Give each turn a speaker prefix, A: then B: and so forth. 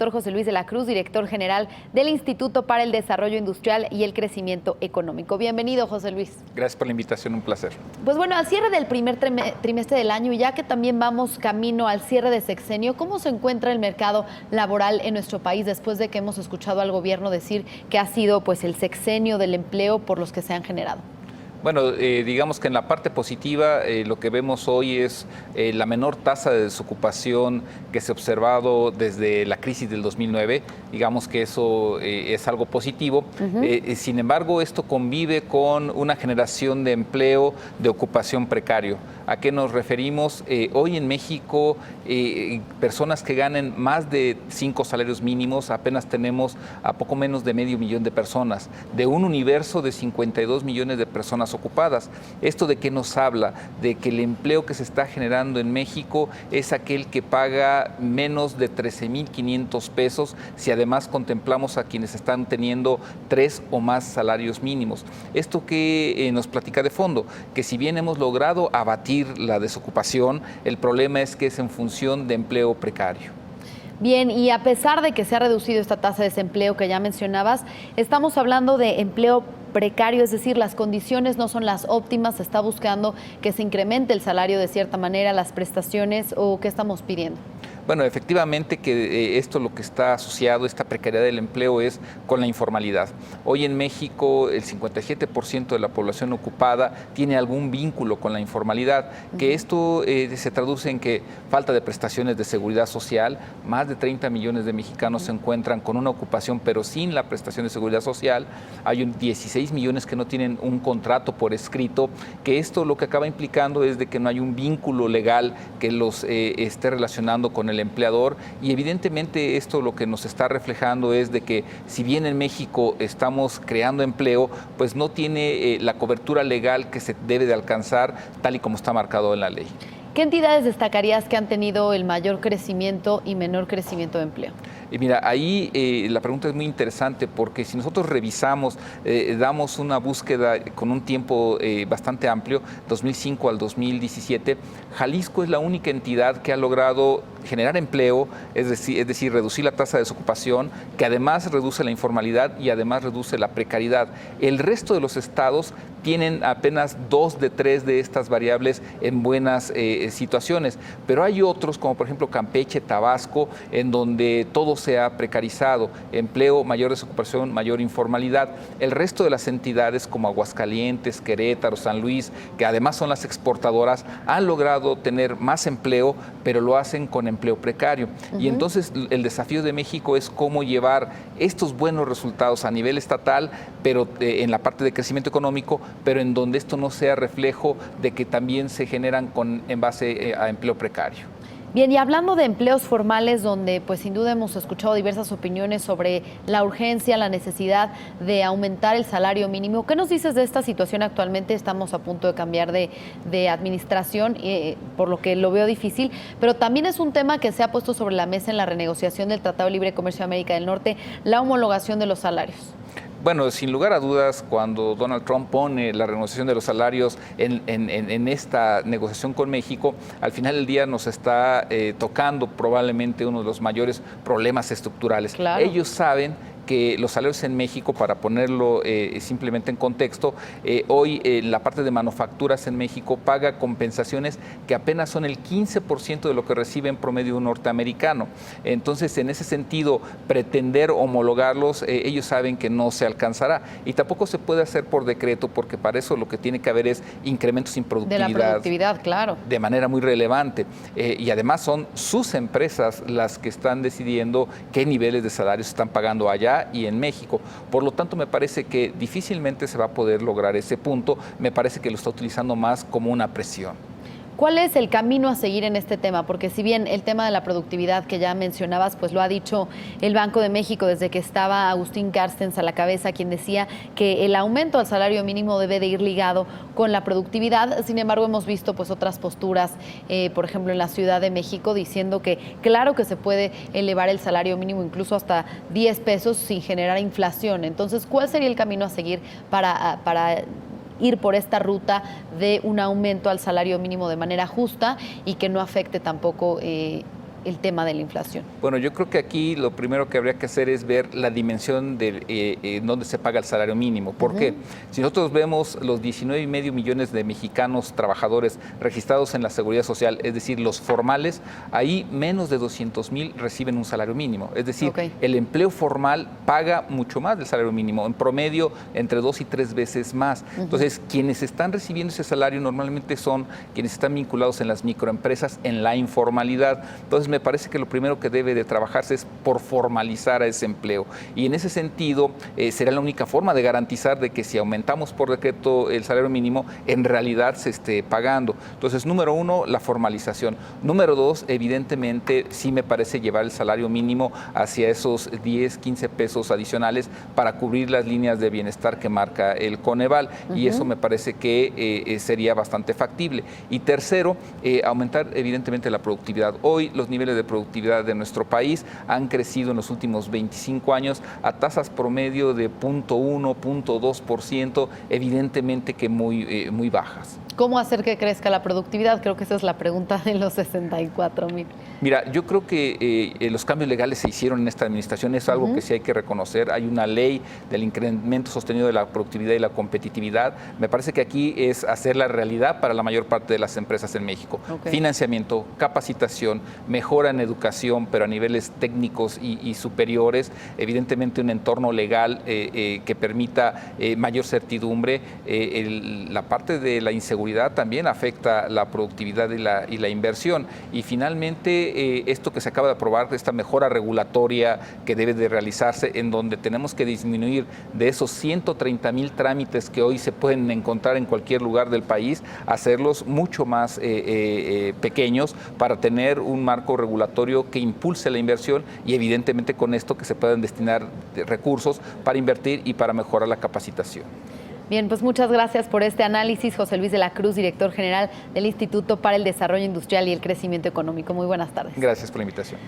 A: doctor José Luis de la Cruz, director general del Instituto para el Desarrollo Industrial y el Crecimiento Económico. Bienvenido, José Luis.
B: Gracias por la invitación, un placer.
A: Pues bueno, al cierre del primer trimestre del año, ya que también vamos camino al cierre de sexenio, ¿cómo se encuentra el mercado laboral en nuestro país después de que hemos escuchado al gobierno decir que ha sido pues el sexenio del empleo por los que se han generado?
B: Bueno, digamos que en la parte positiva lo que vemos hoy es la menor tasa de desocupación que se ha observado desde la crisis del 2009. Digamos que eso es algo positivo. Sin embargo, esto convive con una generación de empleo de ocupación precario. ¿A qué nos referimos? Hoy en México, personas que ganen más de 5 salarios mínimos, apenas tenemos a poco menos de 500,000 de personas, de un universo de 52 millones de personas ocupadas. ¿Esto de qué nos habla? De que el empleo que se está generando en México es aquel que paga menos de 13,500 pesos si además contemplamos a quienes están teniendo 3 o más salarios mínimos. Esto que nos platica de fondo, que si bien hemos logrado abatir la desocupación, el problema es que es en función de empleo precario.
A: Bien, y a pesar de que se ha reducido esta tasa de desempleo que ya mencionabas, estamos hablando de empleo precario, es decir, las condiciones no son las óptimas, se está buscando que se incremente el salario de cierta manera, las prestaciones, ¿o qué estamos pidiendo?
B: Bueno, efectivamente que esto lo que está asociado, esta precariedad del empleo, es con la informalidad. Hoy en México el 57% de la población ocupada tiene algún vínculo con la informalidad, que esto se traduce en que falta de prestaciones de seguridad social, más de 30 millones de mexicanos se encuentran con una ocupación pero sin la prestación de seguridad social, hay 16 millones que no tienen un contrato por escrito, que esto lo que acaba implicando es de que no hay un vínculo legal que los esté relacionando con el empleador, y evidentemente esto lo que nos está reflejando es de que si bien en México estamos creando empleo, pues no tiene la cobertura legal que se debe de alcanzar tal y como está marcado en la ley.
A: ¿Qué entidades destacarías que han tenido el mayor crecimiento y menor crecimiento de empleo?
B: Y mira, ahí la pregunta es muy interesante porque si nosotros revisamos, damos una búsqueda con un tiempo bastante amplio, 2005 al 2017, Jalisco es la única entidad que ha logrado generar empleo, es decir, reducir la tasa de desocupación, que además reduce la informalidad y además reduce la precariedad. El resto de los estados tienen apenas 2 de 3 de estas variables en buenas situaciones, pero hay otros como por ejemplo Campeche, Tabasco, en donde todo se ha precarizado, empleo, mayor desocupación, mayor informalidad. El resto de las entidades como Aguascalientes, Querétaro, San Luis, que además son las exportadoras, han logrado tener más empleo, pero lo hacen con empleo precario. Y entonces el desafío de México es cómo llevar estos buenos resultados a nivel estatal, pero en la parte de crecimiento económico, pero en donde esto no sea reflejo de que también se generan en base a empleo precario.
A: Bien, y hablando de empleos formales, donde pues sin duda hemos escuchado diversas opiniones sobre la urgencia, la necesidad de aumentar el salario mínimo, ¿qué nos dices de esta situación actualmente? Estamos a punto de cambiar de administración, por lo que lo veo difícil, pero también es un tema que se ha puesto sobre la mesa en la renegociación del Tratado de Libre Comercio de América del Norte, la homologación de los salarios.
B: Bueno, sin lugar a dudas, cuando Donald Trump pone la renegociación de los salarios en esta negociación con México, al final del día nos está tocando probablemente uno de los mayores problemas estructurales.
A: Claro.
B: Ellos saben que los salarios en México, para ponerlo simplemente en contexto, hoy la parte de manufacturas en México paga compensaciones que apenas son el 15% de lo que recibe en promedio un norteamericano. Entonces, en ese sentido, pretender homologarlos, ellos saben que no se alcanzará. Y tampoco se puede hacer por decreto, porque para eso lo que tiene que haber es incrementos en productividad.
A: De la productividad, claro.
B: De manera muy relevante. Y además son sus empresas las que están decidiendo qué niveles de salarios están pagando allá y en México. Por lo tanto, me parece que difícilmente se va a poder lograr ese punto. Me parece que lo está utilizando más como una presión.
A: ¿Cuál es el camino a seguir en este tema? Porque si bien el tema de la productividad que ya mencionabas, pues lo ha dicho el Banco de México desde que estaba Agustín Carstens a la cabeza, quien decía que el aumento al salario mínimo debe de ir ligado con la productividad. Sin embargo, hemos visto pues otras posturas, por ejemplo, en la Ciudad de México, diciendo que claro que se puede elevar el salario mínimo incluso hasta 10 pesos sin generar inflación. Entonces, ¿cuál sería el camino a seguir para ir por esta ruta de un aumento al salario mínimo de manera justa y que no afecte tampoco el tema de la inflación?
B: Bueno, yo creo que aquí lo primero que habría que hacer es ver la dimensión de dónde se paga el salario mínimo. ¿Por qué? Si nosotros vemos los 19,5 millones de mexicanos trabajadores registrados en la Seguridad Social, es decir, los formales, ahí menos de 200,000 reciben un salario mínimo. Es decir, el empleo formal paga mucho más del salario mínimo, en promedio entre 2 y 3 veces más. Entonces, quienes están recibiendo ese salario normalmente son quienes están vinculados en las microempresas, en la informalidad. Entonces, me parece que lo primero que debe de trabajarse es por formalizar a ese empleo. Y en ese sentido, será la única forma de garantizar de que si aumentamos por decreto el salario mínimo, en realidad se esté pagando. Entonces, número uno, la formalización. Número dos, evidentemente, sí me parece llevar el salario mínimo hacia esos 10, 15 pesos adicionales para cubrir las líneas de bienestar que marca el Coneval. Y eso me parece que sería bastante factible. Y tercero, aumentar evidentemente la productividad. Hoy los niveles de productividad de nuestro país han crecido en los últimos 25 años a tasas promedio de 0.1, 0.2%, evidentemente que muy bajas.
A: ¿Cómo hacer que crezca la productividad? Creo que esa es la pregunta de los 64,000.
B: Mira, yo creo que los cambios legales se hicieron en esta administración, es algo que sí hay que reconocer. Hay una ley del incremento sostenido de la productividad y la competitividad. Me parece que aquí es hacer la realidad para la mayor parte de las empresas en México. Financiamiento, capacitación, mejora en educación, pero a niveles técnicos y superiores. Evidentemente un entorno legal que permita mayor certidumbre. La parte de la inseguridad también afecta la productividad y la inversión. Y finalmente esto que se acaba de aprobar, esta mejora regulatoria que debe de realizarse, en donde tenemos que disminuir de esos 130,000 trámites que hoy se pueden encontrar en cualquier lugar del país, hacerlos mucho más pequeños para tener un marco regulatorio que impulse la inversión y evidentemente con esto que se puedan destinar recursos para invertir y para mejorar la capacitación.
A: Bien, pues muchas gracias por este análisis, José Luis de la Cruz, director general del Instituto para el Desarrollo Industrial y el Crecimiento Económico. Muy buenas tardes.
B: Gracias por la invitación.